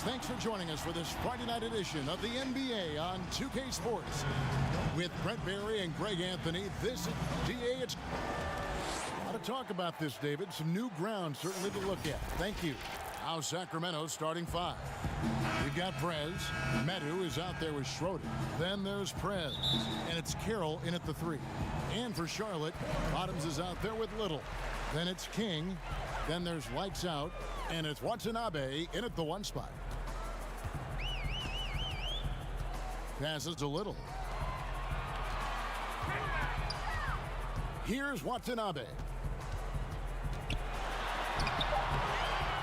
thanks for joining us for this Friday night edition of the NBA on 2K Sports. With Brent Barry and Greg Anthony, this is DA. It's a lot to talk about this, David. Some new ground certainly to look at. Thank you. Now Sacramento starting five. We've got Prez. Medu is out there with Schroeder. Then there's Prez. And it's Carroll in at the three. And for Charlotte, Bottoms is out there with Little. Then it's King. Then there's Lights Out. And it's Watanabe in at the one spot. Passes to Little. Here's Watanabe.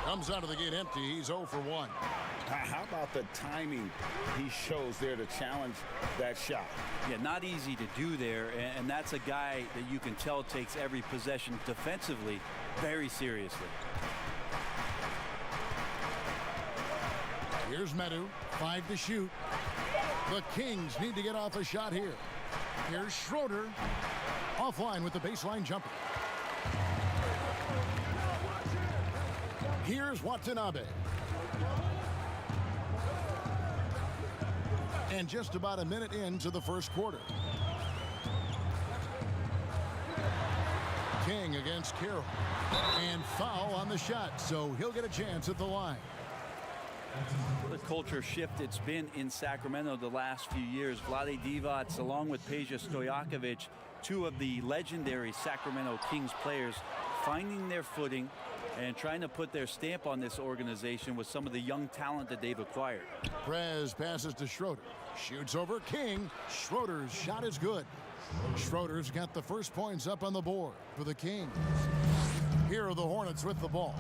Comes out of the gate empty. He's 0 for 1. How about the timing he shows there to challenge that shot? Yeah, not easy to do there, and that's a guy that you can tell takes every possession defensively very seriously. Here's Medu, 5 to shoot. The Kings need to get off a shot here. Here's Schroeder, offline with the baseline jumper. Here's Watanabe. And just about a minute into the first quarter. King against Carroll. And foul on the shot, so he'll get a chance at the line. The culture shift it's been in Sacramento the last few years. Vlade Divac, along with Peja Stojakovic, two of the legendary Sacramento Kings players, finding their footing and trying to put their stamp on this organization with some of the young talent that they've acquired. Prez passes to Schroeder. Shoots over King. Schroeder's shot is good. Schroeder's got the first points up on the board for the Kings. Here are the Hornets with the ball.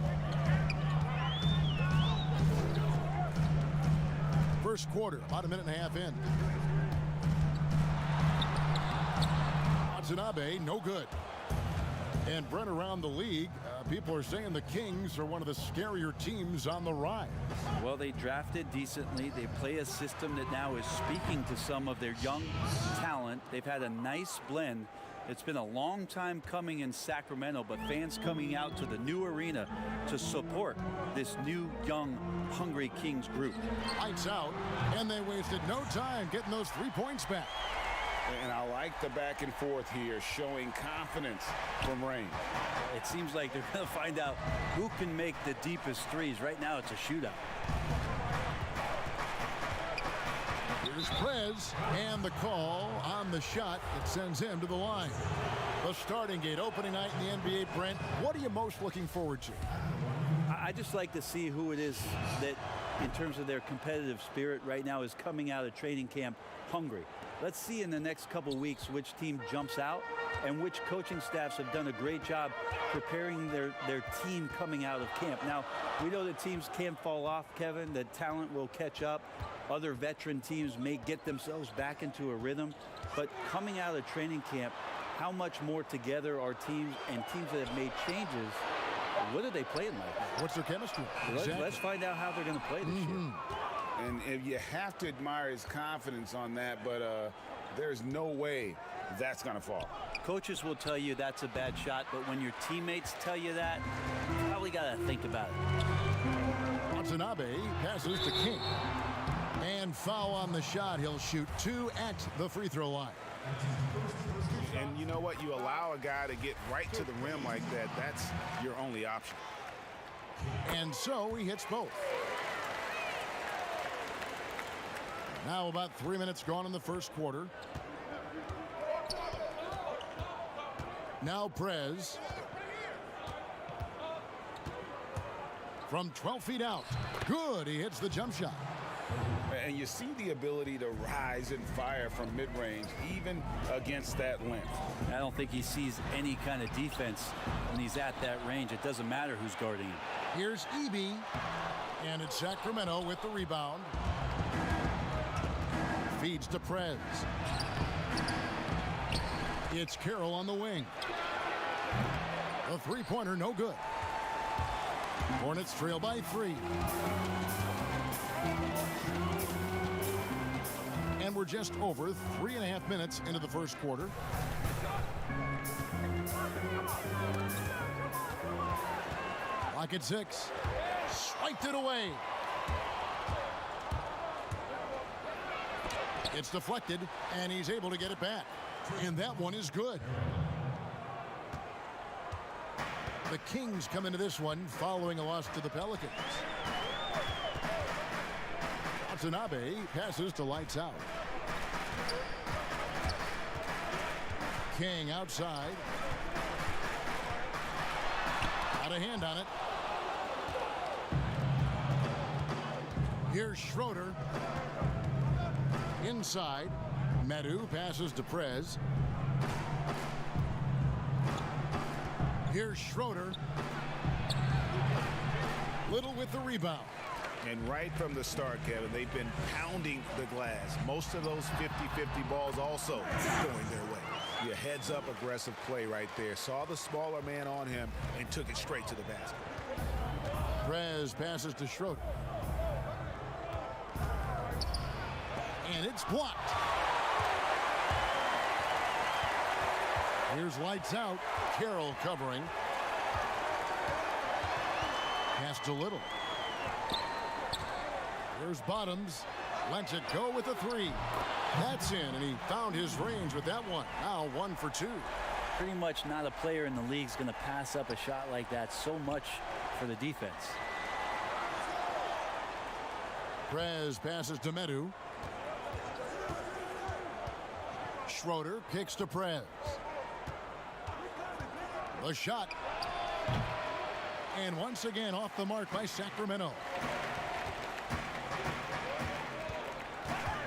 First quarter, about a minute and a half in. Watanabe, no good. And Brent, around the league, people are saying the Kings are one of the scarier teams on the rise. Well, they drafted decently. They play a system that now is speaking to some of their young talent. They've had a nice blend. It's been a long time coming in Sacramento, but fans coming out to the new arena to support this new, young, hungry Kings group. Lights out, and they wasted no time getting those 3 points back. And I like the back and forth here, showing confidence from Rain. It seems like they're going to find out who can make the deepest threes. Right now, it's a shootout. Here's Prez, and the call on the shot that sends him to the line. The starting gate, opening night in the NBA, Brent. What are you most looking forward to? I just like to see who it is that, in terms of their competitive spirit right now, is coming out of training camp hungry. Let's see in the next couple weeks which team jumps out and which coaching staffs have done a great job preparing their team coming out of camp. Now, we know that teams can fall off, Kevin. The talent will catch up. Other veteran teams may get themselves back into a rhythm. But coming out of training camp, how much more together are teams and teams that have made changes? What are they playing like? What's their chemistry? Let's find out how they're going to play this year. And if you have to admire his confidence on that, but there's no way that's going to fall. Coaches will tell you that's a bad shot, but when your teammates tell you that, you probably got to think about it. Watanabe passes to King. And foul on the shot. He'll shoot 2 at the free throw line. And you know what? You allow a guy to get right to the rim like that. That's your only option. And so he hits both. Now about 3 minutes gone in the first quarter. Now Prez. From 12 feet out. Good. He hits the jump shot. And you see the ability to rise and fire from mid-range, even against that length. I don't think he sees any kind of defense when he's at that range. It doesn't matter who's guarding him. Here's Eby. And it's Sacramento with the rebound. Feeds to Prez. It's Carroll on the wing. The three-pointer, no good. Hornets trail by 3. And we're just over 3.5 minutes into the first quarter. Clock at 6. Swiped it away. It's deflected, and he's able to get it back. And that one is good. The Kings come into this one following a loss to the Pelicans. Watanabe passes to lights out. King outside. Got a hand on it. Here's Schroeder. Inside. Medu passes to Prez. Here's Schroeder. Little with the rebound. And right from the start, Kevin, they've been pounding the glass. Most of those 50-50 balls also going their way. Yeah, heads up aggressive play right there. Saw the smaller man on him and took it straight to the basket. Prez passes to Schroeder. And it's blocked. Here's lights out. Carroll covering. Pass to Little. Here's Bottoms. Lets it go with a three. That's in, and he found his range with that one. Now 1 for 2. Pretty much not a player in the league is going to pass up a shot like that so much for the defense. Prez passes to Medu. Schroeder kicks to Prez. The shot. And once again off the mark by Sacramento.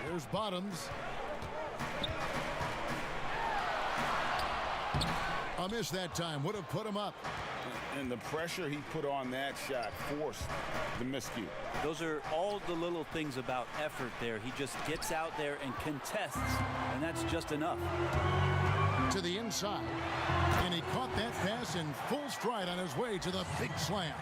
Here's Bottoms. A miss that time. Would have put him up. And the pressure he put on that shot forced the miscue. Those are all the little things about effort there. He just gets out there and contests, and that's just enough. To the inside. And he caught that pass in full stride on his way to the big slam.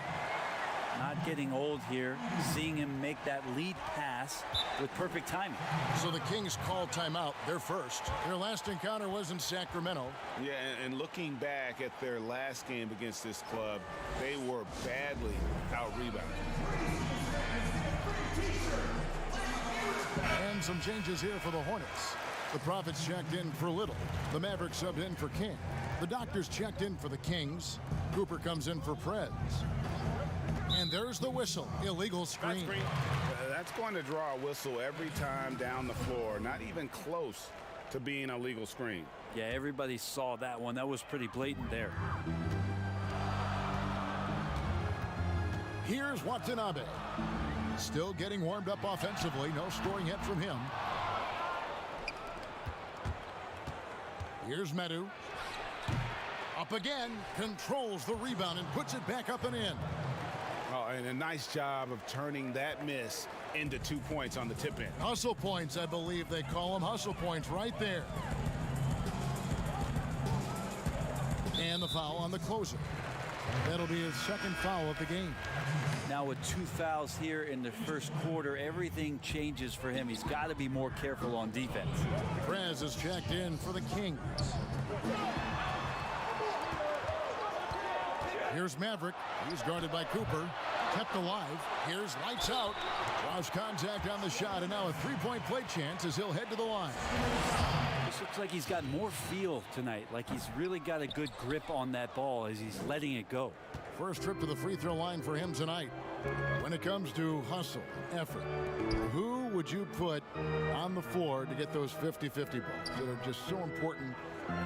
Not getting old here, seeing him make that lead pass with perfect timing. So the Kings call timeout, their first. Their last encounter was in Sacramento. Yeah, and looking back at their last game against this club, they were badly out-rebounded. And some changes here for the Hornets. The Prophets checked in for Little. The Mavericks subbed in for King. The Doctors checked in for the Kings. Cooper comes in for Prez. And there's the whistle. Illegal screen. That's going to draw a whistle every time down the floor. Not even close to being a legal screen. Yeah, everybody saw that one. That was pretty blatant there. Here's Watanabe. Still getting warmed up offensively. No scoring yet from him. Here's Medu. Up again. Controls the rebound and puts it back up and in. Oh, and a nice job of turning that miss into 2 points on the tip in. Hustle points, I believe they call them. Hustle points right there. And the foul on the closer. That'll be his second foul of the game. Now with 2 fouls here in the first quarter, everything changes for him. He's got to be more careful on defense. Prez is checked in for the Kings. Here's Maverick. He's guarded by Cooper. Kept alive. Here's lights out. Draws contact on the shot, and now a three-point play chance as he'll head to the line. This looks like he's got more feel tonight, like he's really got a good grip on that ball as he's letting it go. First trip to the free throw line for him tonight. When it comes to hustle, effort, who would you put on the floor to get those 50-50 balls that are just so important?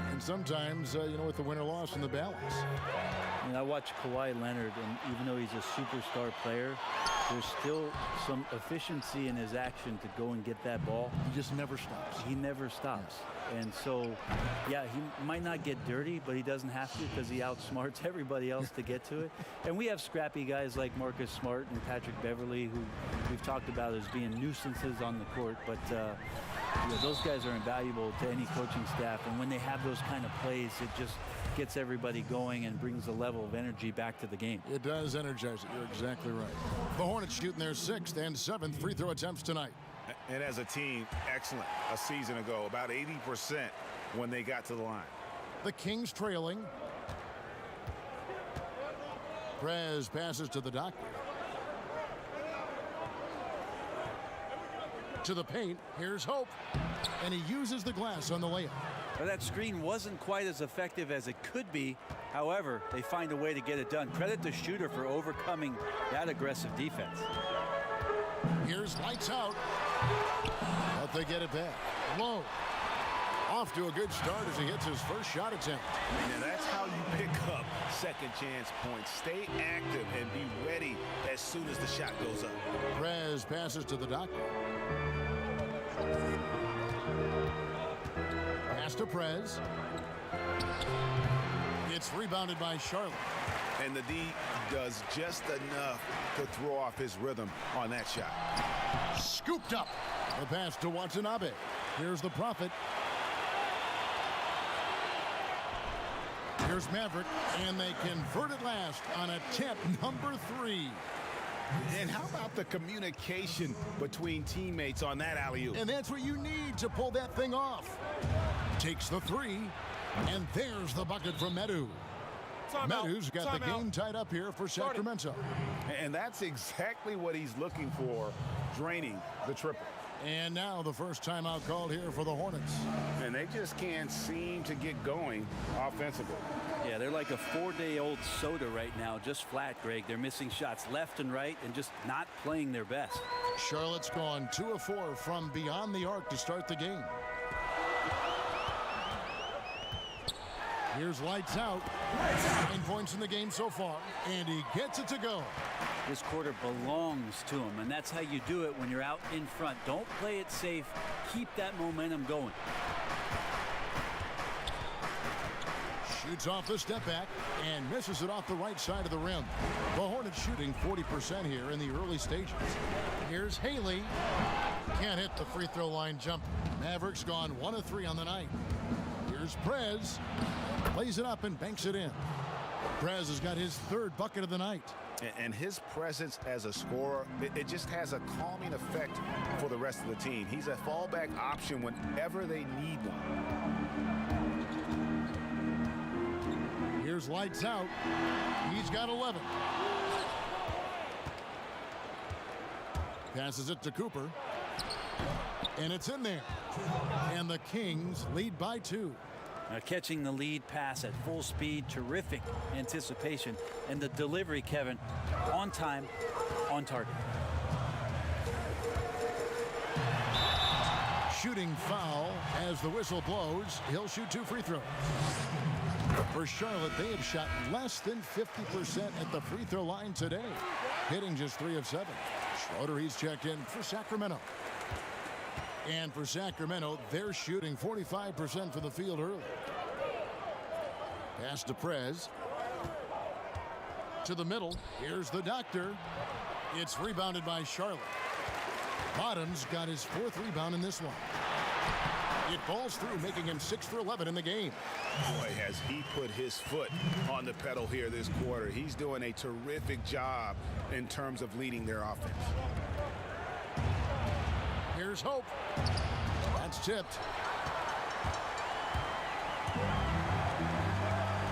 And sometimes, with the winner-loss in the balance. I watch Kawhi Leonard, and even though he's a superstar player, there's still some efficiency in his action to go and get that ball. He just never stops. He never stops. And so, yeah, he might not get dirty, but he doesn't have to because he outsmarts everybody else to get to it. And we have scrappy guys like Marcus Smart and Patrick Beverly, who we've talked about as being nuisances on the court. But those guys are invaluable to any coaching staff. And when they have those kind of plays, it just gets everybody going and brings a level of energy back to the game. It does energize it. You're exactly right. The Hornets shooting their 6th and 7th free throw attempts tonight. And as a team, excellent a season ago, about 80% when they got to the line. The Kings trailing. Prez passes to the Doctor. To the paint. Here's Hope. And he uses the glass on the layup. Well, that screen wasn't quite as effective as it could be. However, they find a way to get it done. Credit the shooter for overcoming that aggressive defense. Here's lights out. But they get it back. Low. Off to a good start as he hits his first shot attempt. And that's how you pick up second chance points. Stay active and be ready as soon as the shot goes up. Prez passes to the doctor. Pass to Prez. It's rebounded by Charlotte. And the D does just enough to throw off his rhythm on that shot. Scooped up. The pass to Watanabe. Here's the Prophet. Here's Maverick, and they convert it last on attempt number 3. And how about the communication between teammates on that alley-oop? And that's what you need to pull that thing off. Takes the 3, and there's the bucket from Medu. Medu's got the game tied up here for Sacramento. And that's exactly what he's looking for, draining the triple. And now the first timeout called here for the Hornets. And they just can't seem to get going offensively. Yeah, they're like a 4-day-old soda right now, just flat, Greg. They're missing shots left and right and just not playing their best. Charlotte's gone 2 of 4 from beyond the arc to start the game. Here's lights out. 9 points in the game so far, and he gets it to go. This quarter belongs to him, and that's how you do it when you're out in front. Don't play it safe. Keep that momentum going. Shoots off the step back and misses it off the right side of the rim. The Hornets shooting 40% here in the early stages. Here's Haley. Can't hit the free throw line jumper. Mavericks gone 1 of 3 on the night. Here's Prez. Lays it up and banks it in. Prez has got his 3rd bucket of the night. And his presence as a scorer, it just has a calming effect for the rest of the team. He's a fallback option whenever they need one. Here's lights out. He's got 11. Passes it to Cooper. And it's in there. And the Kings lead by 2. Catching the lead pass at full speed, terrific anticipation, and the delivery, Kevin, on time, on target. Shooting foul as the whistle blows. He'll shoot 2 free throws. For Charlotte, they have shot less than 50% at the free throw line today, hitting just 3 of 7. Schroeder, he's checked in for Sacramento. And for Sacramento, they're shooting 45% from the field early. Pass to Prez. To the middle. Here's the doctor. It's rebounded by Charlotte. Bottoms got his 4th rebound in this one. It falls through, making him 6 for 11 in the game. Boy, has he put his foot on the pedal here this quarter. He's doing a terrific job in terms of leading their offense. Here's Hope. That's tipped.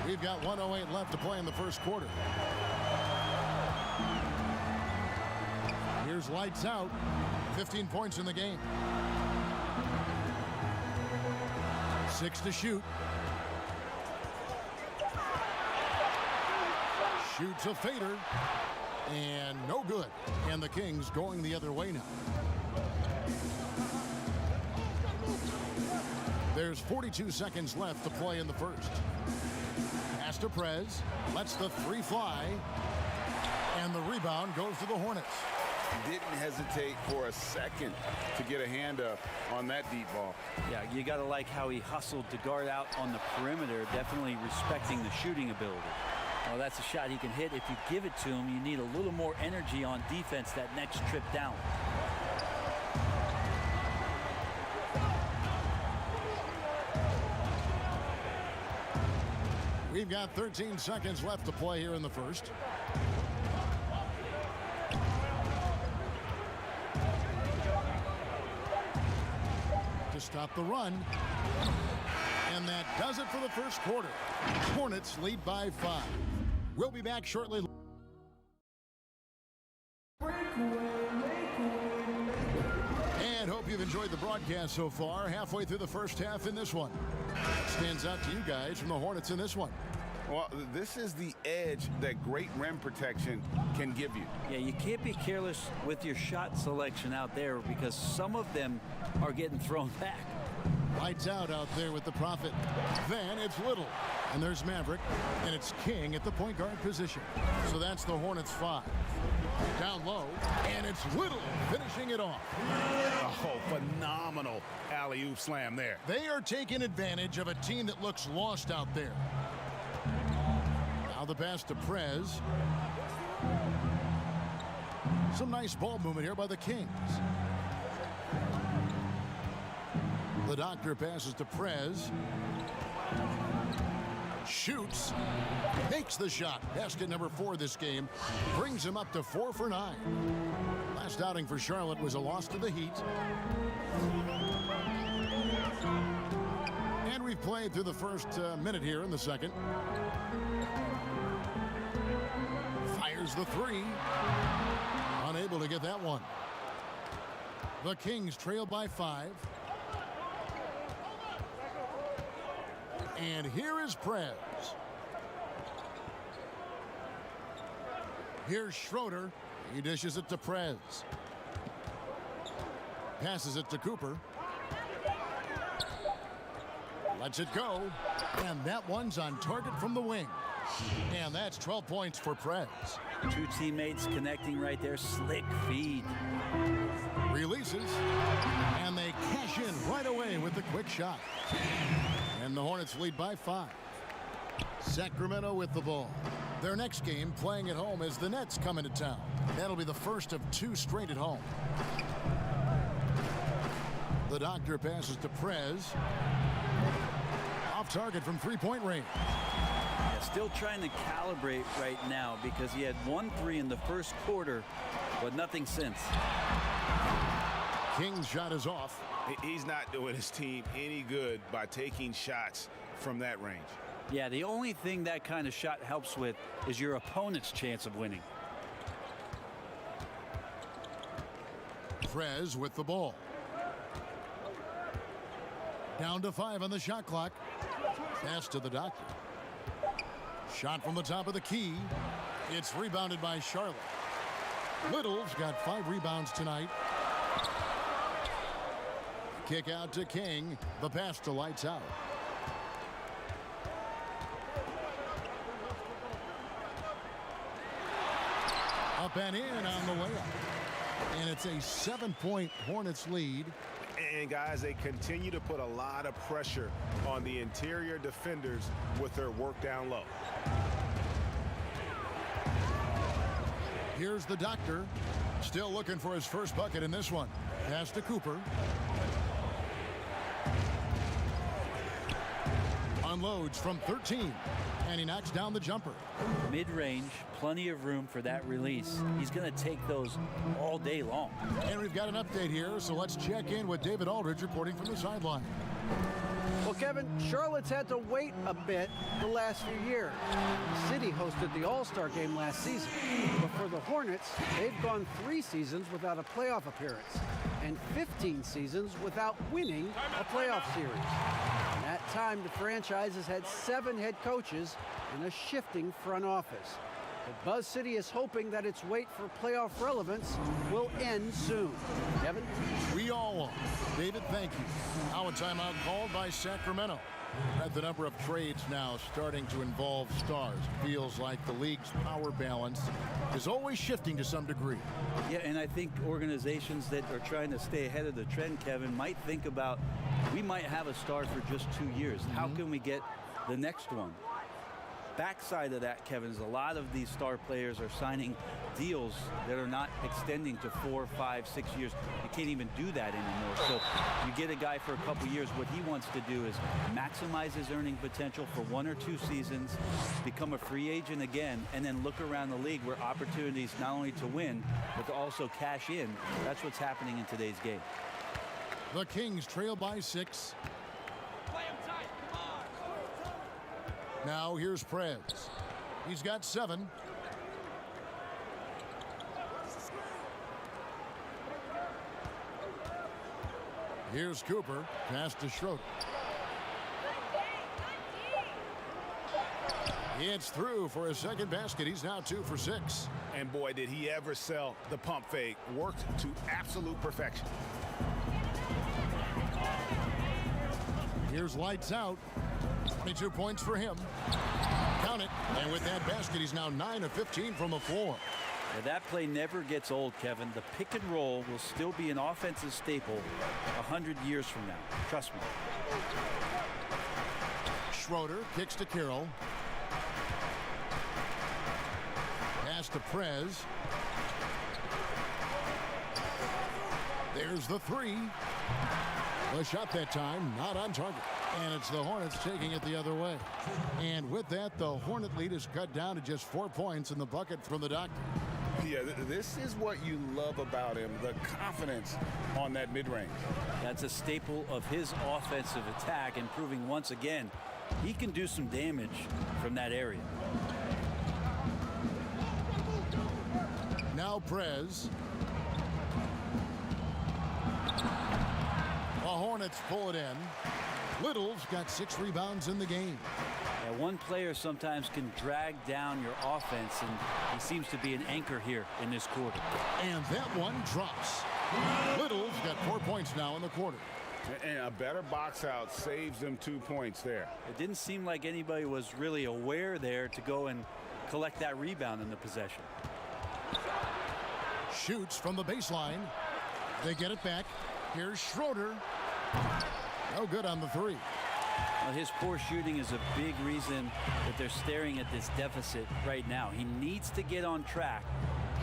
We've got 1:08 left to play in the first quarter. Here's lights out. 15 points in the game. 6 to shoot. Shoots a fader. And no good. And the Kings going the other way now. There's 42 seconds left to play in the first. Pass to Prez. Lets the 3 fly. And the rebound goes to the Hornets. Didn't hesitate for a second to get a hand up on that deep ball. Yeah, you got to like how he hustled to guard out on the perimeter, definitely respecting the shooting ability. Well, that's a shot he can hit. If you give it to him, you need a little more energy on defense that next trip down. We've got 13 seconds left to play here in the first. To stop the run. And that does it for the first quarter. Hornets lead by 5. We'll be back shortly. And hope you you've enjoyed the broadcast so far. Halfway through the first half in this one. What stands out to you guys from the Hornets in this one? Well, this is the edge that great rim protection can give you. Yeah, you can't be careless with your shot selection out there because some of them are getting thrown back. Lights out there with the Prophet. Then it's Little. And there's Maverick. And it's King at the point guard position. So that's the Hornets 5. Down low. And it's Little finishing it off. Oh, phenomenal alley-oop slam there. They are taking advantage of a team that looks lost out there. Now the pass to Prez. Some nice ball movement here by the Kings. The Doctor passes to Prez. Shoots. Makes the shot. Basket number 4 this game. Brings him up to 4 for 9. Last outing for Charlotte was a loss to the Heat. And we've played through the first minute here in the second. Fires the 3. Unable to get that one. The Kings trail by 5. And here is Prez. Here's Schroeder. He dishes it to Prez. Passes it to Cooper. Lets it go. And that one's on target from the wing. And that's 12 points for Prez. 2 teammates connecting right there. Slick feed. Releases. And they cash in right away with the quick shot. And the Hornets lead by 5. Sacramento with the ball. Their next game playing at home as the Nets come into town. That'll be the first of 2 straight at home. The Doctor passes to Prez. Off target from 3-point range. Yeah, still trying to calibrate right now because he had 1 3 in the first quarter, but nothing since. King's shot is off. He's not doing his team any good by taking shots from that range. Yeah, the only thing that kind of shot helps with is your opponent's chance of winning. Prez with the ball. Down to 5 on the shot clock. Pass to the Doctor. Shot from the top of the key. It's rebounded by Charlotte. Little's got 5 rebounds tonight. Kick out to King. The pass to Lights out. Up and in on the layup. And it's a 7-point Hornets lead. And guys, they continue to put a lot of pressure on the interior defenders with their work down low. Here's the Doctor. Still looking for his first bucket in this one. Pass to Cooper. Unloads from 13. And he knocks down the jumper. Mid-range, plenty of room for that release. He's going to take those all day long. And we've got an update here, so let's check in with David Aldridge reporting from the sideline. Well, Kevin, Charlotte's had to wait a bit the last few years. The city hosted the All-Star game last season. But for the Hornets, they've gone 3 seasons without a playoff appearance and 15 seasons without winning a playoff series. In that time, the franchise has had 7 head coaches and a shifting front office. But Buzz City is hoping that its wait for playoff relevance will end soon. Kevin? We all want. David, thank you. Now a timeout called by Sacramento. At the number of trades now starting to involve stars. Feels like the league's power balance is always shifting to some degree. Yeah, and I think organizations that are trying to stay ahead of the trend, Kevin, might think about, we might have a star for just 2 years. How can we get the next one? Backside of that, Kevin, is a lot of these star players are signing deals that are not extending to 4, 5, 6 years. You can't even do that anymore. So you get a guy for a couple years. What he wants to do is maximize his earning potential for 1 or 2 seasons, become a free agent again, and then look around the league where opportunities not only to win, but to also cash in. That's what's happening in today's game. The Kings trail by 6. Now here's Prez. He's got 7. Here's Cooper. Pass to Schroeder. It's through for his second basket. He's now 2 for 6. And boy, did he ever sell the pump fake. Worked to absolute perfection. Here's lights out. 22 points for him. Count it. And with that basket, he's now 9 of 15 from the floor. Now, that play never gets old, Kevin. The pick and roll will still be an offensive staple 100 years from now. Trust me. Schroeder kicks to Carroll. Pass to Prez. There's the three. The shot that time, not on target. And it's the Hornets taking it the other way. And with that, the Hornet lead is cut down to just 4 points in the bucket from the Doctor. Yeah, this is what you love about him, the confidence on that mid-range. That's a staple of his offensive attack, and proving once again he can do some damage from that area. Now Prez. The Hornets pull it in. Little's got 6 rebounds in the game. Yeah, one player sometimes can drag down your offense, and he seems to be an anchor here in this quarter. And that one drops. Little's got 4 points now in the quarter. And a better box out saves them 2 points there. It didn't seem like anybody was really aware there to go and collect that rebound in the possession. Shoots from the baseline. They get it back. Here's Schroeder. No good on the three. Well, his poor shooting is a big reason that they're staring at this deficit right now. He needs to get on track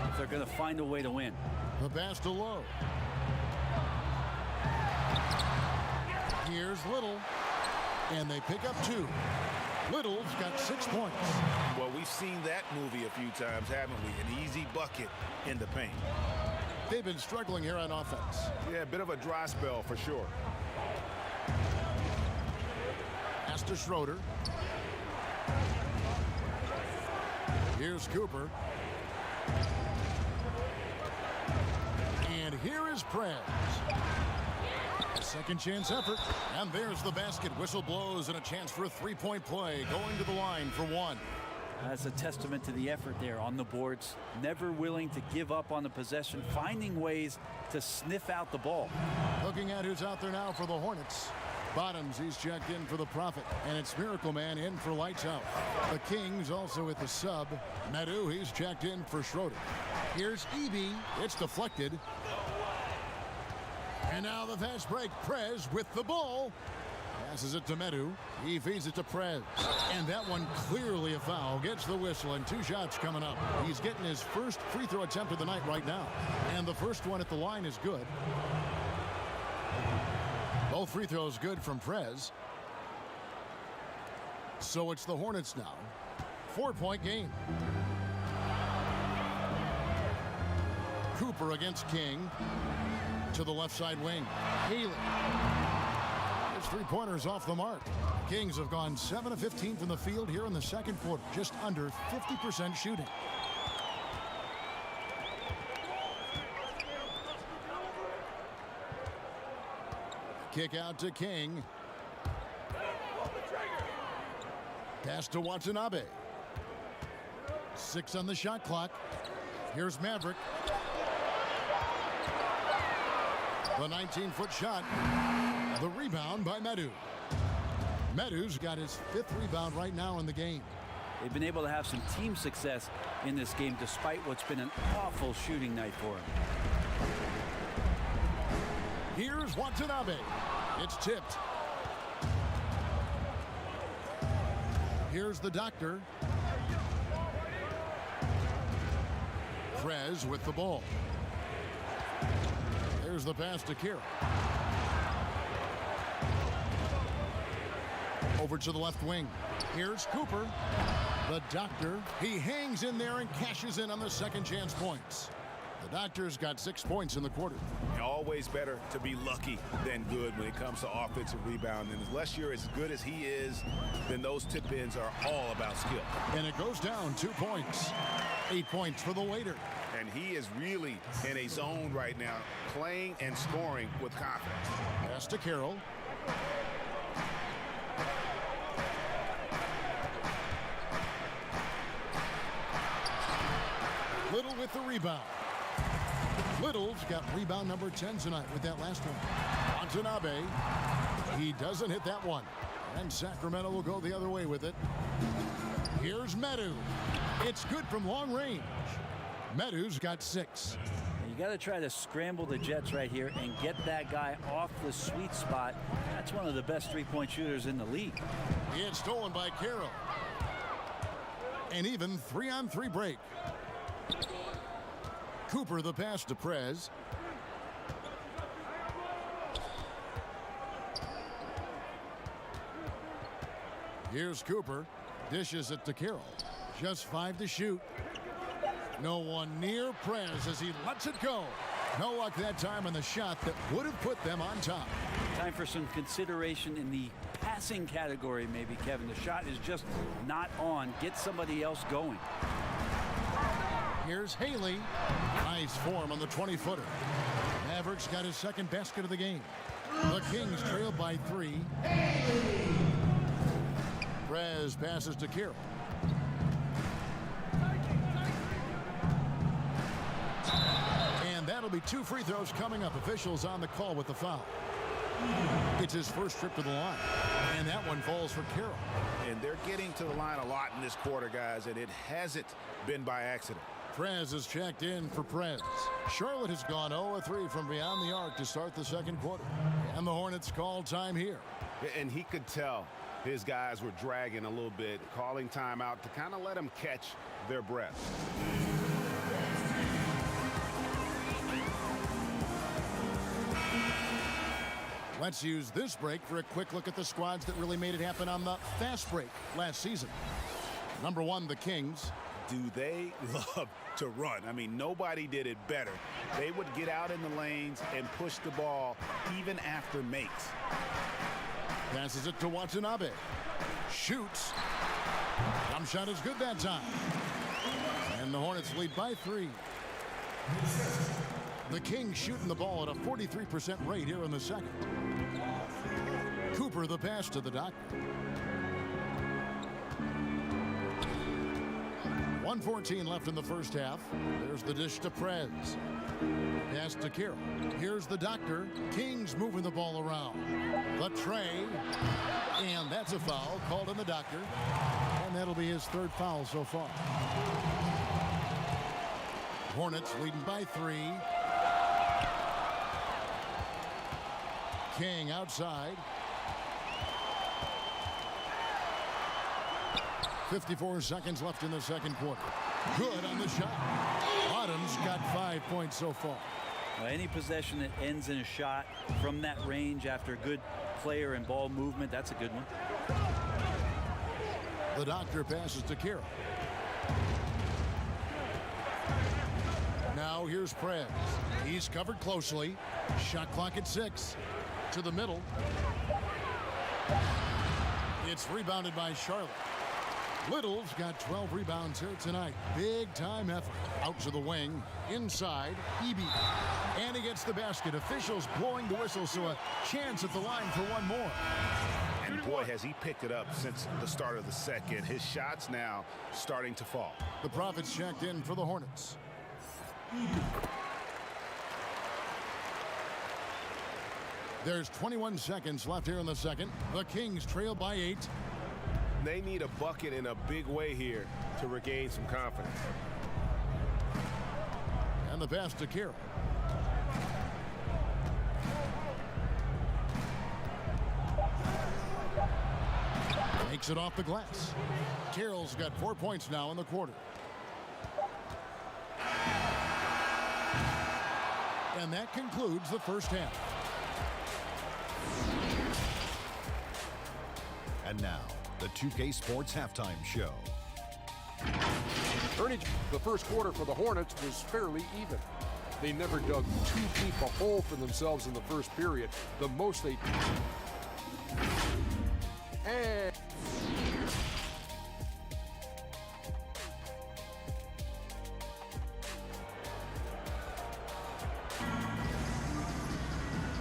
if they're going to find a way to win. The pass to Lowe. Here's Little. And they pick up 2. Little's got 6 points. Well, we've seen that movie a few times, haven't we? An easy bucket in the paint. They've been struggling here on offense. Yeah, a bit of a dry spell for sure. Pass to Schroeder. Here's Cooper. And here is Prez. A second chance effort. And there's the basket. Whistle blows and a chance for a 3-point play. Going to the line for 1. That's a testament to the effort there on the boards. Never willing to give up on the possession, finding ways to sniff out the ball. Looking at who's out there now for the Hornets. Bottoms, he's checked in for the Prophet. And it's Miracle Man in for lights out. The Kings also with the sub. Medu, he's checked in for Schroeder. Here's Eby. It's deflected. And now the fast break. Prez with the ball. Passes it to Medu. He feeds it to Prez. And that one clearly a foul. Gets the whistle and 2 shots coming up. He's getting his first free throw attempt of the night right now. And the first one at the line is good. Both free throws good from Prez. So it's the Hornets now. 4-point game. Cooper against King. To the left side wing. Haley. His 3-pointers off the mark. Kings have gone 7 of 15 from the field here in the second quarter. Just under 50% shooting. Kick out to King. Pass to Watanabe. 6 on the shot clock. Here's Maverick. The 19-foot shot. The rebound by Medu. Medu's got his 5th rebound right now in the game. They've been able to have some team success in this game despite what's been an awful shooting night for him. Here's Watanabe. It's tipped. Here's the Doctor. Prez with the ball. There's the pass to Carroll. Over to the left wing. Here's Cooper. The Doctor. He hangs in there and cashes in on the second chance points. The Doctor's got 6 points in the quarter. Always better to be lucky than good when it comes to offensive rebound. And unless you're as good as he is, then those tip-ins are all about skill. And it goes down 2 points. 8 points for the waiter. and he is really in a zone right now, playing and scoring with confidence. Pass to Carroll. Little with the rebound. Little's got rebound number 10 tonight with that last one. Watanabe. He doesn't hit that one. And Sacramento will go the other way with it. Here's Medu. It's good from long range. Medu's got 6. You got to try to scramble the Jets right here and get that guy off the sweet spot. That's one of the best three-point shooters in the league. It's stolen by Carroll. An even 3-on-3 break. Cooper the pass to Prez. Here's Cooper. Dishes it to Carroll. Just 5 to shoot. No one near Prez as he lets it go. No luck that time on the shot that would have put them on top. Time for some consideration in the passing category, maybe, Kevin. The shot is just not on. Get somebody else going. Here's Haley. Nice form on the 20-footer. Mavericks got his second basket of the game. The Kings trail by 3. Prez passes to Carroll. And that'll be 2 free throws coming up. Officials on the call with the foul. It's his first trip to the line. And that one falls for Carroll. And they're getting to the line a lot in this quarter, guys, and it hasn't been by accident. Prez is checked in for Prez. Charlotte has gone 0-3 from beyond the arc to start the second quarter. And the Hornets call time here. And he could tell his guys were dragging a little bit, calling timeout to kind of let them catch their breath. Let's use this break for a quick look at the squads that really made it happen on the fast break last season. Number 1, the Kings. Do they love to run? I mean, nobody did it better. They would get out in the lanes and push the ball even after makes. Passes it to Watanabe. Shoots. Jump shot is good that time. And the Hornets lead by 3. The Kings shooting the ball at a 43% rate here in the second. Cooper the pass to the Doctor. 1:14 left in the first half. There's the dish to Prez. Pass to Carroll. Here's the Doctor. Kings moving the ball around. The tray. And that's a foul called on the Doctor. And that'll be his 3rd foul so far. Hornets leading by 3. King outside. 54 seconds left in the second quarter. Good on the shot. Bottom's got 5 points so far. Well, any possession that ends in a shot from that range after good player and ball movement, that's a good one. The Doctor passes to Carroll. Now here's Prez. He's covered closely. Shot clock at 6. To the middle. It's rebounded by Charlotte. Little's got 12 rebounds here tonight. Big time effort. Out to the wing. Inside. Eby. And he gets the basket. Officials blowing the whistle, so a chance at the line for one more. And boy, has he picked it up since the start of the second. His shots now starting to fall. The Profits checked in for the Hornets. There's 21 seconds left here in the second. The Kings trail by 8. They need a bucket in a big way here to regain some confidence. And the pass to Carroll. Makes it off the glass. Carroll's got 4 points now in the quarter. And that concludes the first half. And now, the 2K Sports Halftime Show. Ernie, the first quarter for the Hornets was fairly even. They never dug too deep a hole for themselves in the first period. The most they... And...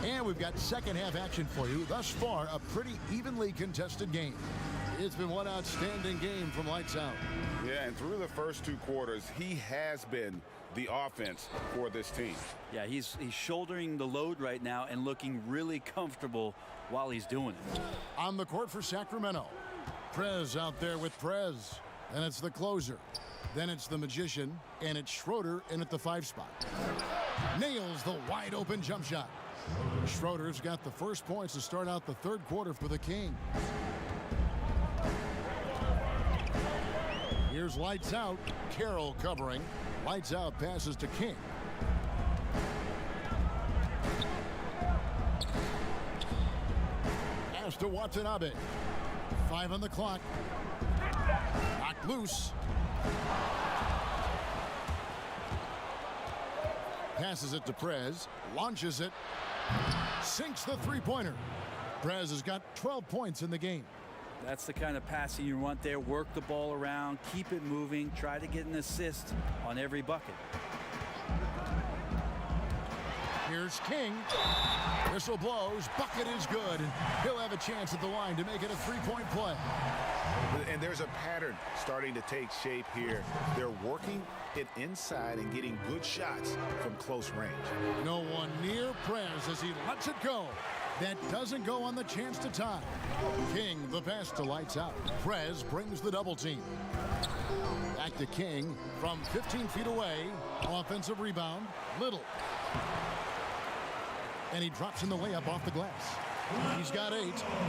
And we've got second half action for you. Thus far, a pretty evenly contested game. It's been one outstanding game from lights out. Yeah, and through the first 2 quarters, he has been the offense for this team. Yeah, he's shouldering the load right now and looking really comfortable while he's doing it. On the court for Sacramento. Prez out there with Prez. And it's the closer. Then it's the magician, and it's Schroeder in at the 5 spot. Nails the wide open jump shot. Schroeder's got the first points to start out the 3rd quarter for the King. Here's lights out. Carroll covering. Lights out passes to King. Pass to Watanabe. 5 on the clock. Knocked loose. Passes it to Prez. Launches it. Sinks the 3-pointer. Prez has got 12 points in the game. That's the kind of passing you want there. Work the ball around, keep it moving, try to get an assist on every bucket. Here's King. Whistle blows. Bucket is good. He'll have a chance at the line to make it a 3-point play. And there's a pattern starting to take shape here. They're working it inside and getting good shots from close range. No one near Prez as he lets it go. That doesn't go on the chance to tie. King, the pass to lights out. Prez brings the double team. Back to King from 15 feet away. Offensive rebound. Little. And he drops in the layup off the glass. He's got 8.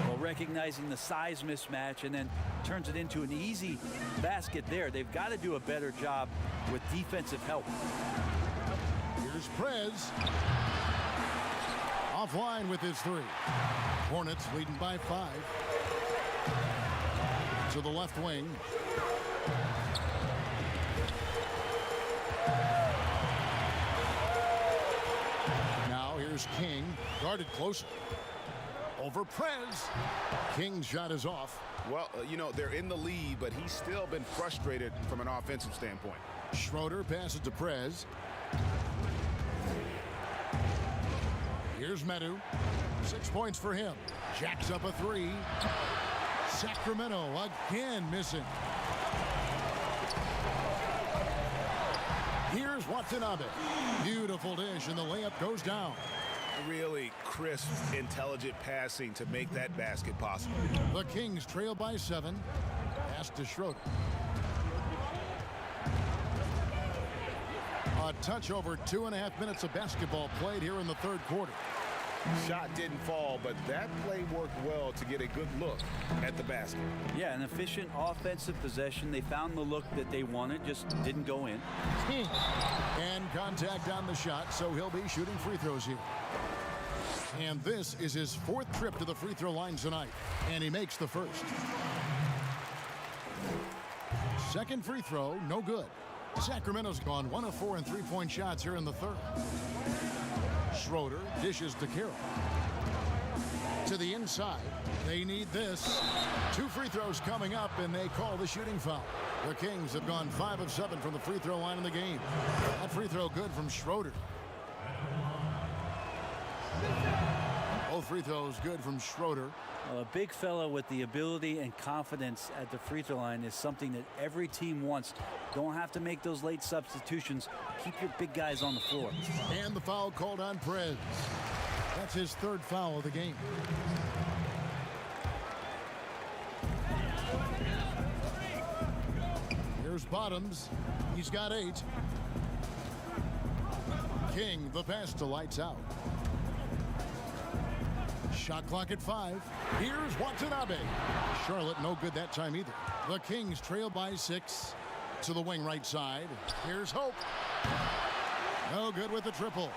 Well, recognizing the size mismatch and then turns it into an easy basket there. They've got to do a better job with defensive help. Here's Prez. Offline with his 3. Hornets leading by 5. To the left wing. Now here's King. Guarded closer. Over Prez. King's shot is off. Well, you know, they're in the lead, but he's still been frustrated from an offensive standpoint. Schroeder passes to Prez. Here's Medu. 6 points for him. Jacks up a 3. Sacramento again missing. Here's Watanabe. Beautiful dish, and the layup goes down. Really crisp, intelligent passing to make that basket possible. The Kings trail by 7. Pass to Schroeder. A touch over 2.5 minutes of basketball played here in the 3rd quarter. Shot didn't fall, but that play worked well to get a good look at the basket. Yeah, an efficient offensive possession. They found the look that they wanted, just didn't go in. King. And contact on the shot, so he'll be shooting free throws here. And this is his 4th trip to the free throw line tonight, and he makes the first. Second free throw, no good. Sacramento's gone 1 of 4 in 3-point shots here in the 3rd. Schroeder dishes to Carroll. To the inside. They need this. 2 free throws coming up, and they call the shooting foul. The Kings have gone 5 of 7 from the free throw line in the game. That free throw good from Schroeder. Both free throws good from Schroeder. Well, a big fella with the ability and confidence at the free throw line is something that every team wants. Don't have to make those late substitutions. Keep your big guys on the floor. And the foul called on Prez. That's his 3rd foul of the game. Here's Bottoms. He's got 8. King, the pass to lights out. Shot clock at 5. Here's Watanabe. Charlotte no good that time either. The Kings trail by 6. To the wing right side. Here's Hope. No good with the triple.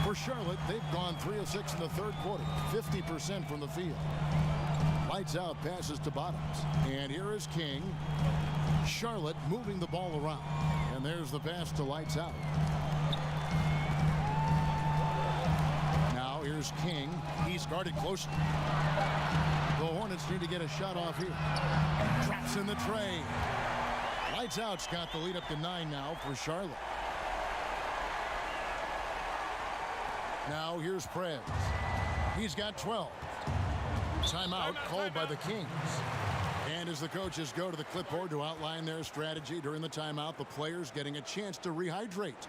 For Charlotte, they've gone 3 of 6 in the 3rd quarter. 50% from the field. Lights out passes to Bottoms. And here is King. Charlotte moving the ball around. And there's the pass to lights out. Now here's King. He's guarded closely. The Hornets need to get a shot off here. Drops in the tray. Lights out's got the lead up to 9 now for Charlotte. Now here's Prez. He's got 12. Timeout called by the Kings. And as the coaches go to the clipboard to outline their strategy during the timeout, the players getting a chance to rehydrate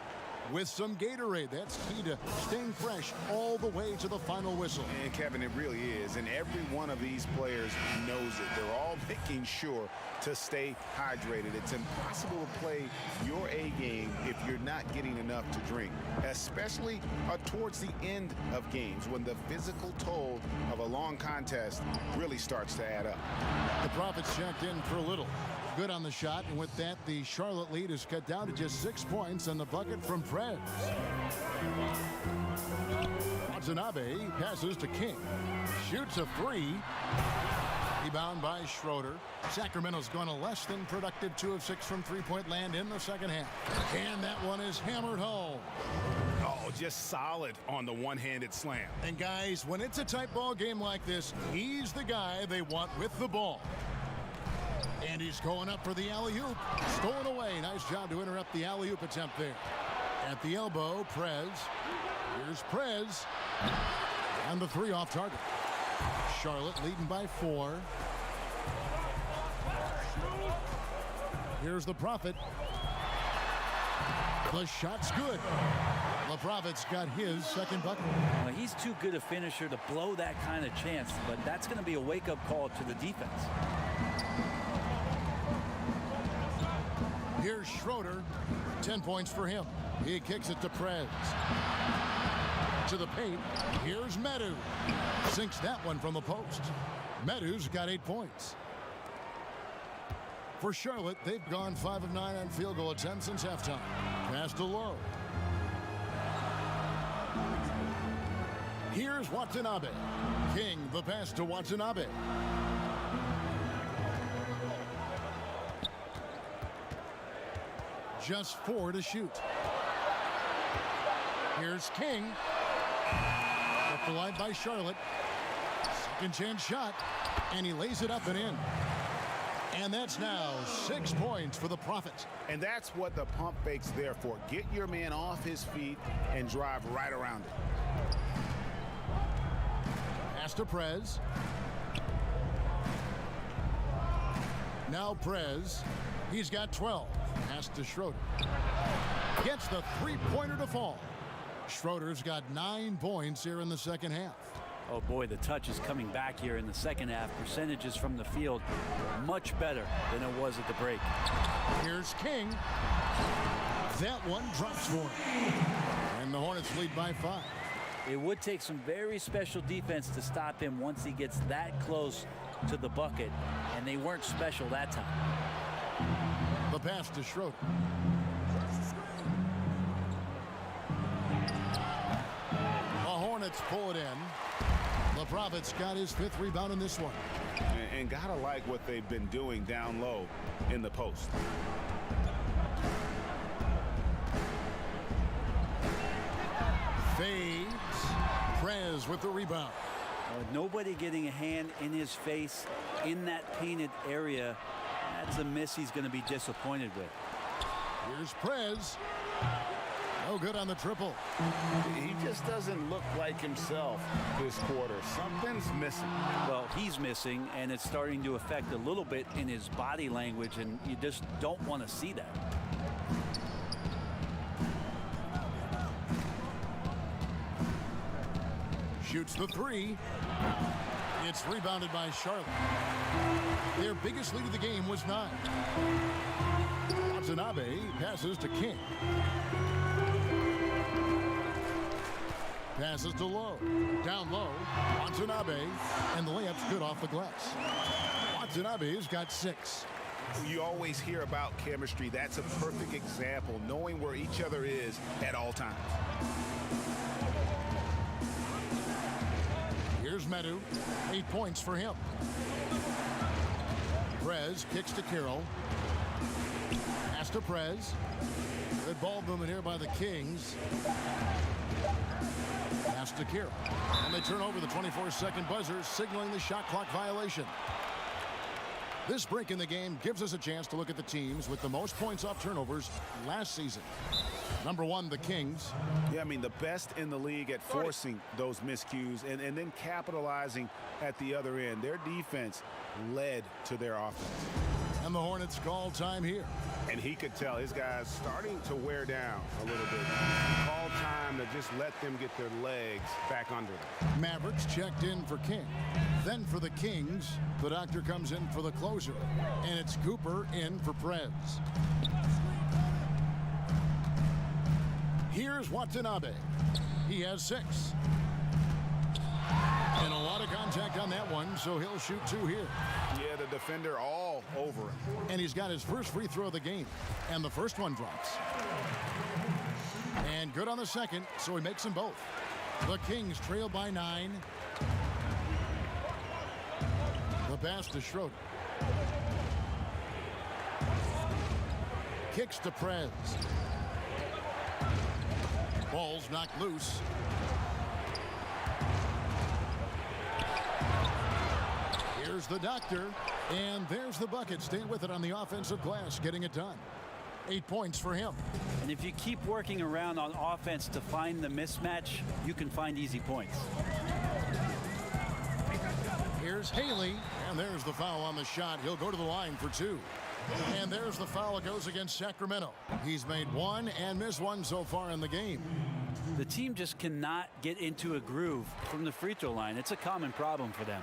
with some Gatorade. That's key to staying fresh all the way to the final whistle. And Kevin, it really is. And every one of these players knows it. They're all making sure to stay hydrated. It's impossible to play your A game if you're not getting enough to drink, especially towards the end of games when the physical toll of a long contest really starts to add up. The Profits checked in for a little. Good on the shot, and with that, the Charlotte lead is cut down to just 6 points and the bucket from Prez. Watanabe passes to King. Shoots a three. Rebound by Schroeder. Sacramento's gone a less than productive 2 of 6 from three-point land in the second half. And that one is hammered home. Oh, just solid on the one-handed slam. And guys, when it's a tight ball game like this, he's the guy they want with the ball. And he's going up for the alley-oop. Stolen away. Nice job to interrupt the alley-oop attempt there. At the elbow, Prez. Here's Prez. And the three off target. Charlotte leading by 4. Here's the Prophet. The shot's good. The Prophet's got his second bucket. Well, he's too good a finisher to blow that kind of chance, but that's going to be a wake-up call to the defense. Here's Schroeder. 10 points for him. He kicks it to Prez. To the paint. Here's Medu. Sinks that one from the post. Medu's got 8 points. For Charlotte, they've gone 5 of 9 on field goal attempts since halftime. Pass to Lowe. Here's Watanabe. King, the pass to Watanabe. Just 4 to shoot. Here's King. Up the line by Charlotte. Second chance shot. And he lays it up and in. And that's now 6 points for the Profits. And that's what the pump fake's there for. Get your man off his feet and drive right around it. Pass to Prez. Now Prez. He's got 12. Pass to Schroeder. Gets the three-pointer to fall. Schroeder's got 9 points here in the second half. Oh boy, the touch is coming back here in the second half. Percentages from the field much better than it was at the break. Here's King. That one drops for him. And the Hornets lead by 5. It would take some very special defense to stop him once he gets that close to the bucket, and they weren't special that time. The pass to Schroeder. The Hornets pull it in. The Profits got his 5th rebound in this one. And gotta like what they've been doing down low in the post. Fades. Prez with the rebound. Nobody getting a hand in his face in that painted area. That's a miss he's going to be disappointed with. Here's Prez. No good on the triple. He just doesn't look like himself this quarter. Something's missing. Well, he's missing, and it's starting to affect a little bit in his body language, and you just don't want to see that. Shoots the three. It's rebounded by Charlotte. Their biggest lead of the game was 9. Watanabe passes to King. Passes to Lowe. Down low. Watanabe. And the layup's good off the glass. Watanabe's got 6. You always hear about chemistry. That's a perfect example, knowing where each other is at all times. Here's Medu. 8 points for him. Prez kicks to Carroll. Pass to Prez. Good ball movement here by the Kings. Pass to Carroll. And they turn over the 24-second buzzer, signaling the shot clock violation. This break in the game gives us a chance to look at the teams with the most points off turnovers last season. Number 1, the Kings. Yeah, I mean, the best in the league at forcing those miscues and then capitalizing at the other end. Their defense led to their offense. And the Hornets call time here. And he could tell his guys starting to wear down a little bit. Call time to just let them get their legs back under them. Mavericks checked in for King. Then for the Kings, the doctor comes in for the closer. And it's Cooper in for Prez. Here's Watanabe. He has 6. And a lot of contact on that one, so he'll shoot 2 here. Yeah, the defender all over him. And he's got his first free throw of the game. And the first one drops. And good on the second, so he makes them both. The Kings trail by 9. The pass to Schroeder. Kicks to Prez. Ball's knocked loose. Here's the doctor, and there's the bucket. Stay with it on the offensive glass, getting it done. 8 points for him. And if you keep working around on offense to find the mismatch, you can find easy points. Here's Haley, and there's the foul on the shot. He'll go to the line for 2. And there's the foul that goes against Sacramento. He's made 1 and missed 1 so far in the game. The team just cannot get into a groove from the free throw line. It's a common problem for them.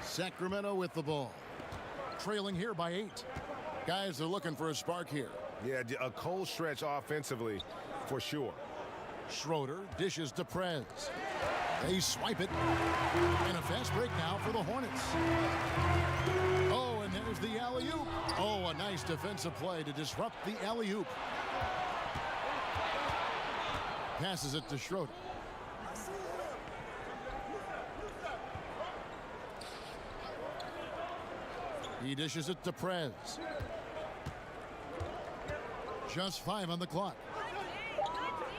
Sacramento with the ball. Trailing here by 8. Guys are looking for a spark here. Yeah, a cold stretch offensively for sure. Schroeder dishes to Prez. They swipe it. And a fast break now for the Hornets. Oh, and there's the alley-oop. Oh, a nice defensive play to disrupt the alley-oop. Passes it to Schroeder. He dishes it to Prez. Just 5 on the clock.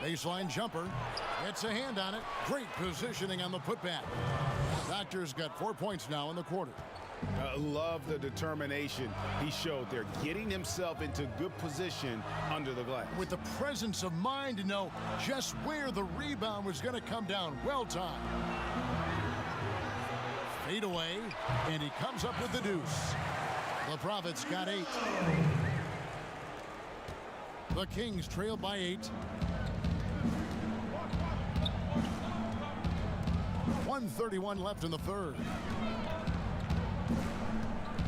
Baseline jumper. It's a hand on it. Great positioning on the putback. Doctor's got 4 points now in the quarter. Love the determination he showed there, getting himself into good position under the glass. With the presence of mind to know just where the rebound was going to come down. Well timed. Fade away, and he comes up with the deuce. The Prophets got 8. The Kings trail by 8. 1:31 left in the third.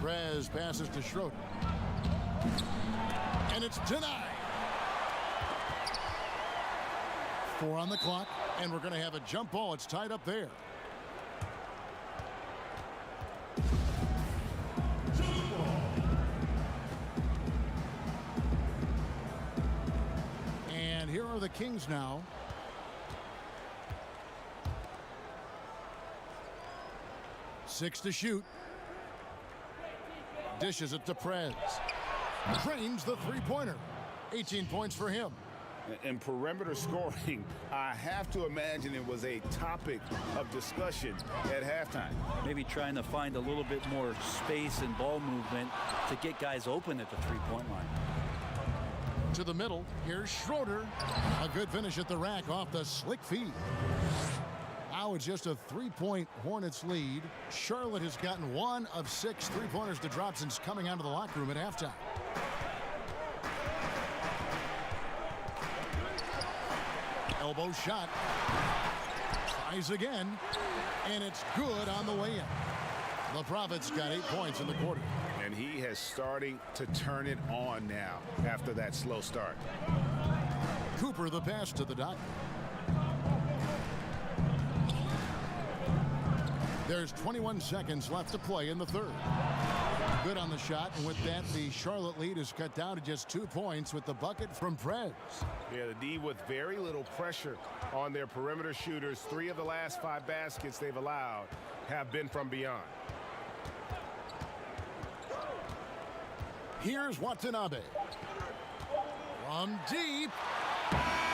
Prez passes to Schroeder. And it's denied. 4 on the clock, and we're going to have a jump ball. It's tied up there. And here are the Kings now. Six to shoot. Dishes it to Prez. Drains the three-pointer. 18 points for him. And perimeter scoring, I have to imagine it was a topic of discussion at halftime. Maybe trying to find a little bit more space and ball movement to get guys open at the three-point line. To the middle, here's Schroeder. A good finish at the rack off the slick feed. Now it's just a 3-point Hornets lead. Charlotte has gotten 1 of 6 three-pointers to drop since coming out of the locker room at halftime. Elbow shot. Tries again. And it's good on the way in. The Prophets got 8 points in the quarter. And he has starting to turn it on now after that slow start. Cooper the pass to the doctor. There's 21 seconds left to play in the third. Good on the shot, and with that, the Charlotte lead is cut down to just 2 points with the bucket from Prez. Yeah, the D with very little pressure on their perimeter shooters. 3 of the last 5 baskets they've allowed have been from beyond. Here's Watanabe. From deep.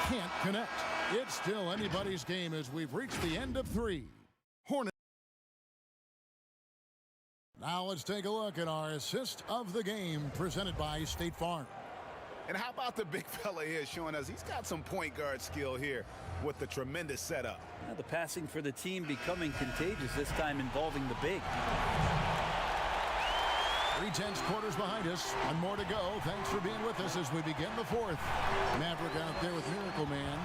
Can't connect. It's still anybody's game as we've reached the end of 3. Hornets. Now let's take a look at our assist of the game presented by State Farm. And how about the big fella here showing us he's got some point guard skill here with the tremendous setup. Now the passing for the team becoming contagious, this time involving the big. 3/10 quarters behind us and more to go. Thanks for being with us as we begin the fourth. Maverick out there with Miracle Man.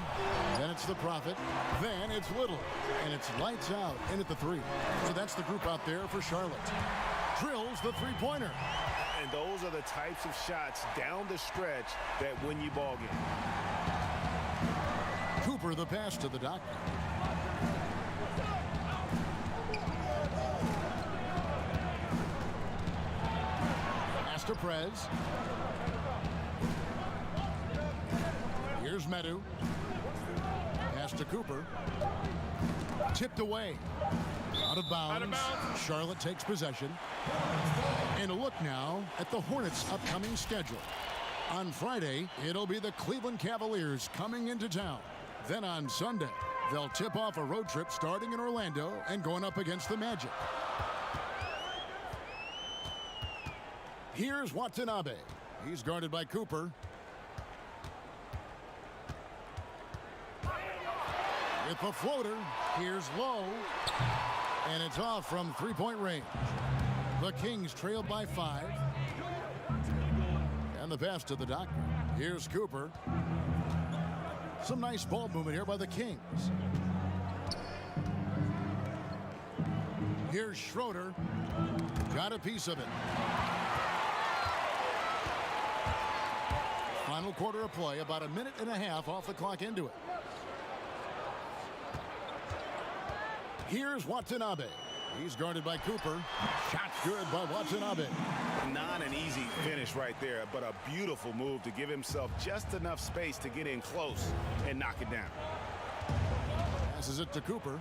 Then it's the Prophet. Then it's Little. And it's lights out in at the three. So that's the group out there for Charlotte. Drills the three-pointer. And those are the types of shots down the stretch that win you ball games. Cooper the pass to the Doctor. To Prez. Here's Medu. Pass to Cooper. Tipped away. Out of bounds. Charlotte takes possession. And a look now at the Hornets' upcoming schedule. On Friday, it'll be the Cleveland Cavaliers coming into town. Then on Sunday, they'll tip off a road trip starting in Orlando and going up against the Magic. Here's Watanabe. He's guarded by Cooper. With the floater, here's Lowe. And it's off from three-point range. The Kings trail by 5. And the pass to the Doctor. Here's Cooper. Some nice ball movement here by the Kings. Here's Schroeder. Got a piece of it. Final quarter of play, about a minute and a half off the clock into it. Here's Watanabe. He's guarded by Cooper. Shot's good by Watanabe. Not an easy finish right there, but a beautiful move to give himself just enough space to get in close and knock it down. Passes it to Cooper.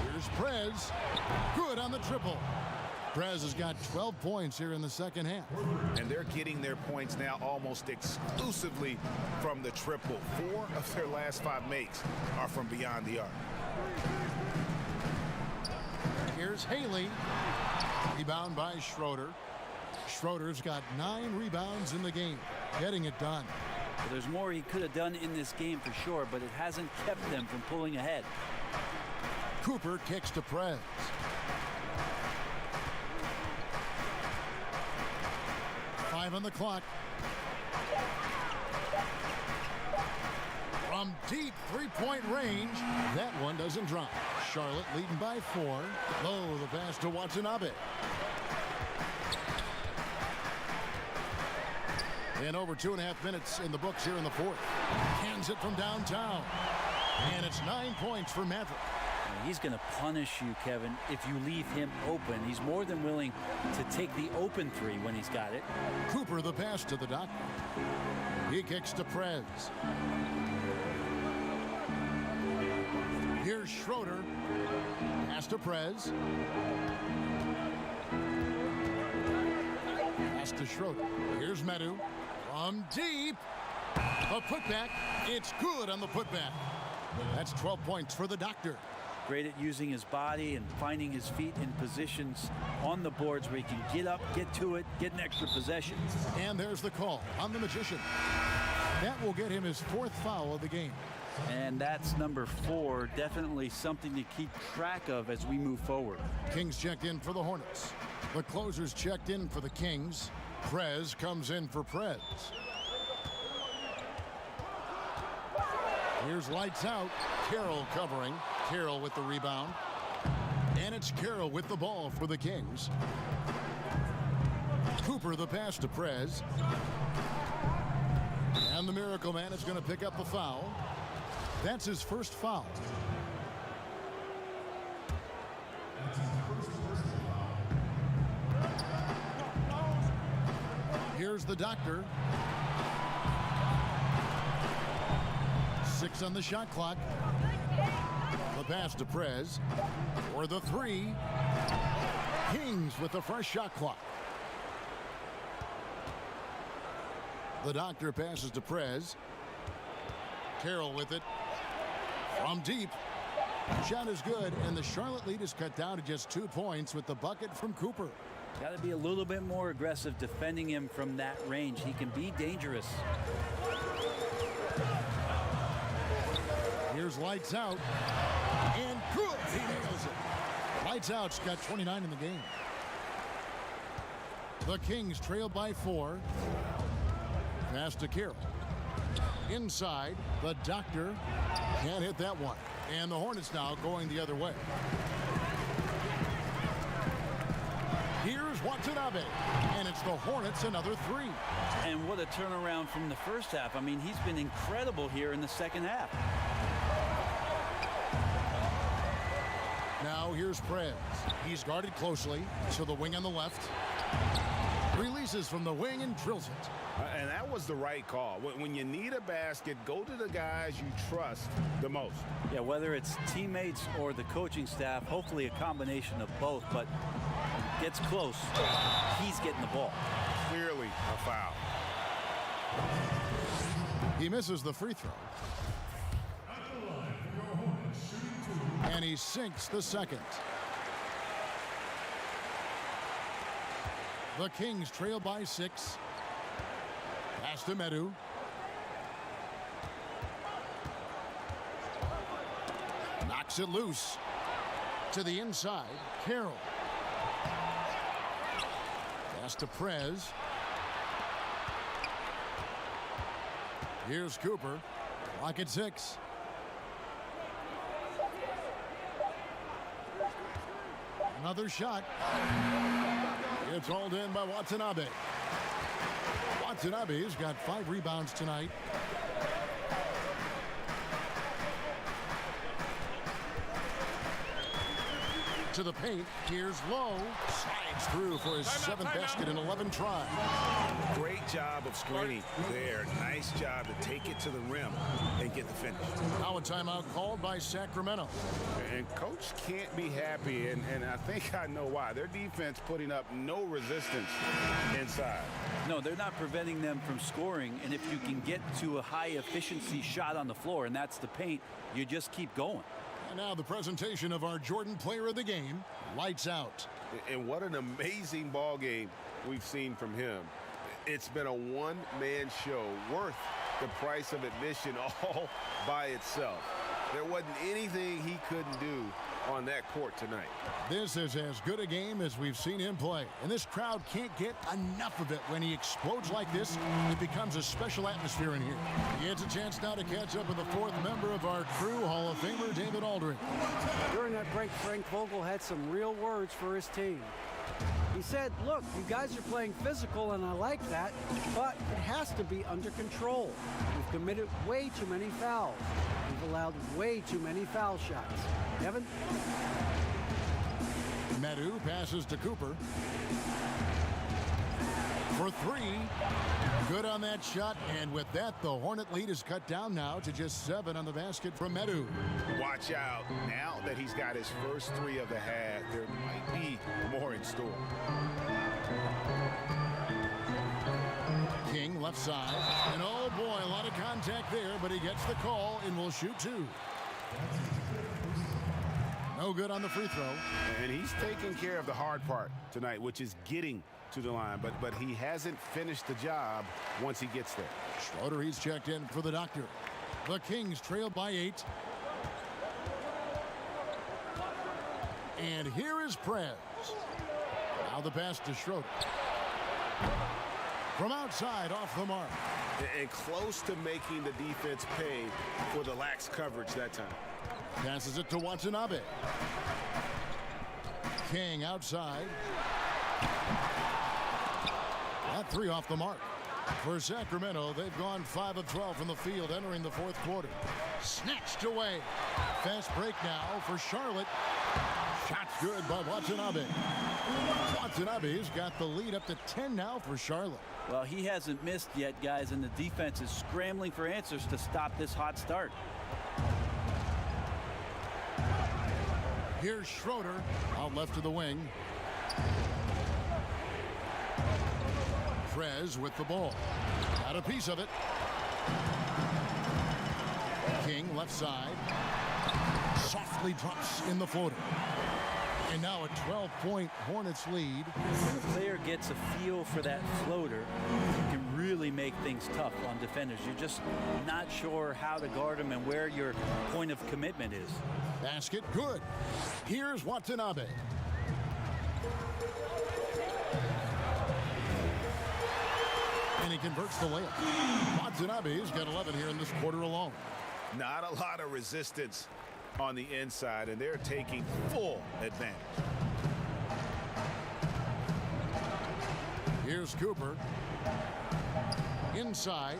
Here's Prez. Good on the triple. Prez has got 12 points here in the second half. And they're getting their points now almost exclusively from the triple. 4 of their last 5 makes are from beyond the arc. Here's Haley. Rebound by Schroeder. Schroeder's got 9 rebounds in the game. Getting it done. Well, there's more he could have done in this game for sure, but it hasn't kept them from pulling ahead. Cooper kicks to Prez. On the clock. From deep three-point range, that one doesn't drop. Charlotte leading by 4. Low the pass to Watanabe. And over 2.5 minutes in the books here in the fourth. Hands it from downtown. And it's 9 points for Maverick. He's going to punish you, Kevin, if you leave him open. He's more than willing to take the open three when he's got it. Cooper the pass to the Doctor. He kicks to Prez. Here's Schroeder. Pass to Prez. Pass to Schroeder. Here's Medu. From deep. A putback. It's good on the putback. That's 12 points for the Doctor. Great at using his body and finding his feet in positions on the boards where he can get up, get to it, get an extra possession. And there's the call on the Magician. That will get him his 4th foul of the game. And that's number 4. Definitely something to keep track of as we move forward. Kings checked in for the Hornets. The closers checked in for the Kings. Prez comes in for Prez. Here's lights out. Carroll covering. Carroll with the rebound. And it's Carroll with the ball for the Kings. Cooper the pass to Prez. And the Miracle Man is going to pick up the foul. That's his first foul. Here's the Doctor. 6 on the shot clock. The pass to Prez. For the 3. Kings with the fresh shot clock. The Doctor passes to Prez. Carroll with it. From deep. Shot is good, and the Charlotte lead is cut down to just 2 points with the bucket from Cooper. Got to be a little bit more aggressive defending him from that range. He can be dangerous. Here's lights out. And good. He nails it. Lights out's got 29 in the game. The Kings trail by 4. Pass to Carroll. Inside, the Doctor can't hit that one. And the Hornets now going the other way. Here's Watanabe. And it's the Hornets another 3. And what a turnaround from the first half. I mean, he's been incredible here in the second half. Now here's Prez. He's guarded closely, so the wing on the left. Releases from the wing and drills it. And that was the right call. When you need a basket, go to the guys you trust the most. Yeah, whether it's teammates or the coaching staff, hopefully a combination of both, but gets close, he's getting the ball. Clearly a foul. He misses the free throw. And he sinks the second. The Kings trail by 6. Pass to Medu. Knocks it loose. To the inside, Carroll. Pass to Prez. Here's Cooper. Clock at 6. Another shot. It's hauled in by Watanabe. Watanabe's got 5 rebounds tonight. To the paint. Here's Lowe. Slides through for his 7th basket in 11 tries. Great job of screening there. Nice job to take it to the rim and get the finish. Now a timeout called by Sacramento. And coach can't be happy, and I think I know why. Their defense putting up no resistance inside. No, they're not preventing them from scoring, and if you can get to a high efficiency shot on the floor, and that's the paint, you just keep going. And now the presentation of our Jordan Player of the Game, Lights Out. And what an amazing ball game we've seen from him. It's been a one-man show worth the price of admission all by itself. There wasn't anything he couldn't do on that court tonight. This is as good a game as we've seen him play. And this crowd can't get enough of it. When he explodes like this, it becomes a special atmosphere in here. He gets a chance now to catch up with the 4th member of our crew, Hall of Famer David Aldridge. During that break, Frank Vogel had some real words for his team. He said, look, you guys are playing physical, and I like that, but it has to be under control. We've committed way too many fouls. We've allowed way too many foul shots. Kevin? Medu passes to Cooper. For 3. Good on that shot, and with that, the Hornet lead is cut down now to just 7 on the basket from Medu. Watch out. Now that he's got his first 3 of the half, there might be more in store. King left side. And oh boy, a lot of contact there, but he gets the call and will shoot 2. No good on the free throw. And he's taking care of the hard part tonight, which is getting to the line, but he hasn't finished the job once he gets there. Schroeder, he's checked in for the Doctor. The Kings trail by 8. And here is Prez. Now the pass to Schroeder. From outside, off the mark. And close to making the defense pay for the lax coverage that time. Passes it to Watanabe. King outside. That 3 off the mark. For Sacramento, they've gone 5 of 12 from the field entering the 4th quarter. Snatched away. Fast break now for Charlotte. Shot's good by Watanabe. Watanabe's got the lead up to 10 now for Charlotte. Well, he hasn't missed yet, guys, and the defense is scrambling for answers to stop this hot start. Here's Schroeder out left to the wing. Prez with the ball. Got a piece of it. King left side. Softly drops in the floater. And now a 12-point Hornets lead. When a player gets a feel for that floater, you can really make things tough on defenders. You're just not sure how to guard them and where your point of commitment is. Basket good. Here's Watanabe. And he converts the layup. Watanabe's got 11 here in this quarter alone. Not a lot of resistance on the inside, and they're taking full advantage. Here's Cooper. Inside.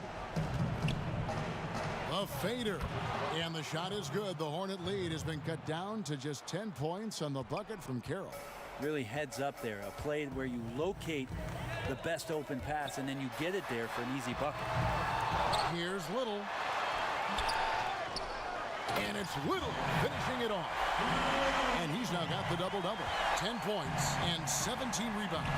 A fader. And the shot is good. The Hornet lead has been cut down to just 10 points on the bucket from Carroll. Really heads up there. A play where you locate the best open pass and then you get it there for an easy bucket. Here's Little. And it's Little finishing it off. And he's now got the double-double. 10 points and 17 rebounds.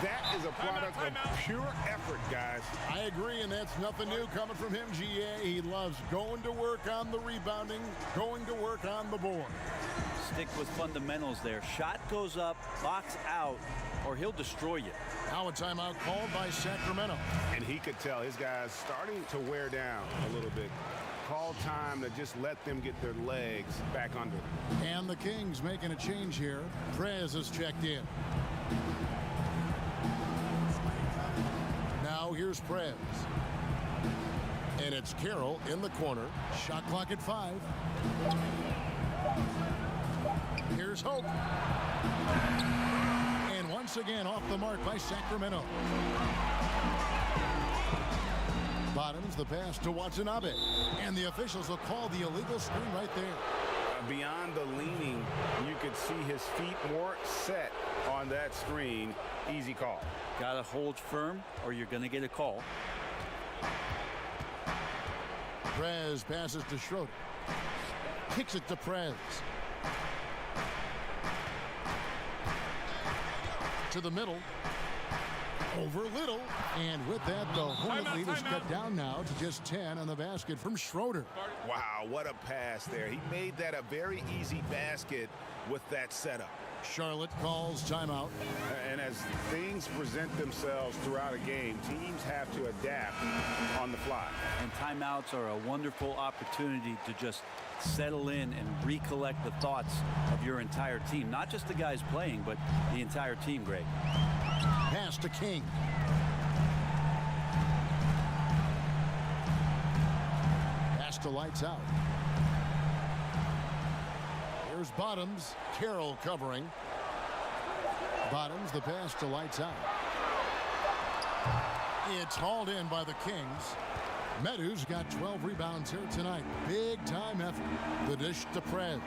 That is a product of pure effort, guys. I agree, and that's nothing new coming from him, GA. He loves going to work on the rebounding, going to work on the board. Stick with fundamentals there. Shot goes up, box out, or he'll destroy you. Now a timeout called by Sacramento. And he could tell his guys starting to wear down a little bit. Call time to just let them get their legs back under them. And the Kings making a change here. Prez has checked in. Now here's Prez. And it's Carroll in the corner. Shot clock at 5. Here's Hope. And once again off the mark by Sacramento. Bottoms the pass to Watanabe. And the officials will call the illegal screen right there. Beyond the leaning, you could see his feet weren't set on that screen. Easy call. Gotta hold firm or you're gonna get a call. Prez passes to Schroeder. Kicks it to Prez. To the middle. Over Little. And with that, the Hornet lead is cut down now to just 10 on the basket from Schroeder. Wow, what a pass there. He made that a very easy basket with that setup. Charlotte calls timeout. And as things present themselves throughout a game, teams have to adapt on the fly. And timeouts are a wonderful opportunity to just settle in and recollect the thoughts of your entire team. Not just the guys playing, but the entire team, Greg. Pass to King. Pass to lights out. Here's Bottoms. Carroll covering. Bottoms, the pass to lights out. It's hauled in by the Kings. Medu's got 12 rebounds here tonight. Big time effort. The dish to Prez.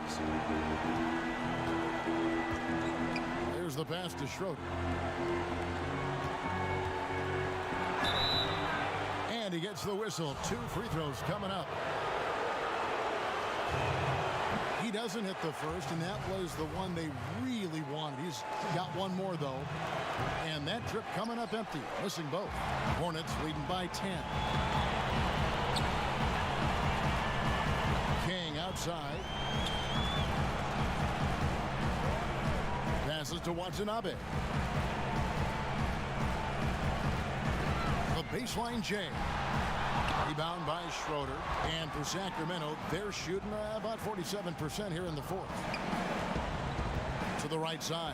There's the pass to Schroeder. And he gets the whistle. 2 free throws coming up. He doesn't hit the first, and that was the one they really wanted. He's got one more, though. And that trip coming up empty. Missing both. Hornets leading by 10. King outside. Passes to Watanabe. The baseline J. Rebound by Schroeder. And for Sacramento, they're shooting about 47% here in the fourth. To the right side.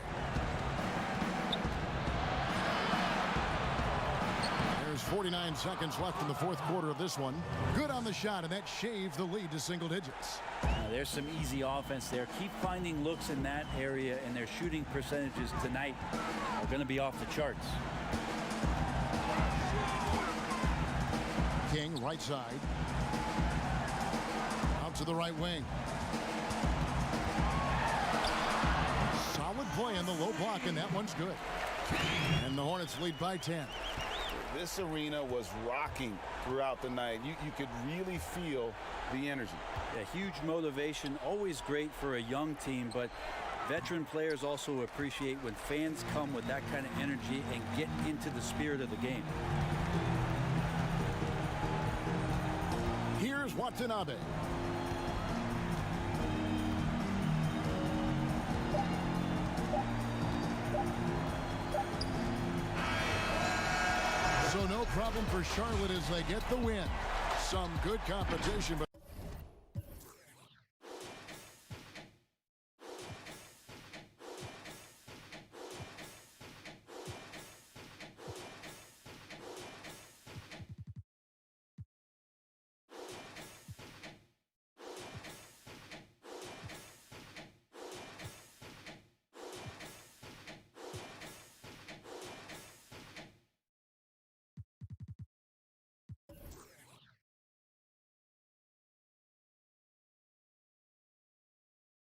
There's 49 seconds left in the fourth quarter of this one. Good on the shot, and that shaves the lead to single digits. Now, there's some easy offense there. Keep finding looks in that area, and their shooting percentages tonight are going to be off the charts. King, right side. Out to the right wing. Solid play in the low block, and that one's good. And the Hornets lead by 10. This arena was rocking throughout the night. You could really feel the energy. A huge motivation, always great for a young team, but veteran players also appreciate when fans come with that kind of energy and get into the spirit of the game. Here's Watanabe. problem for Charlotte as they get the win. Some good competition, but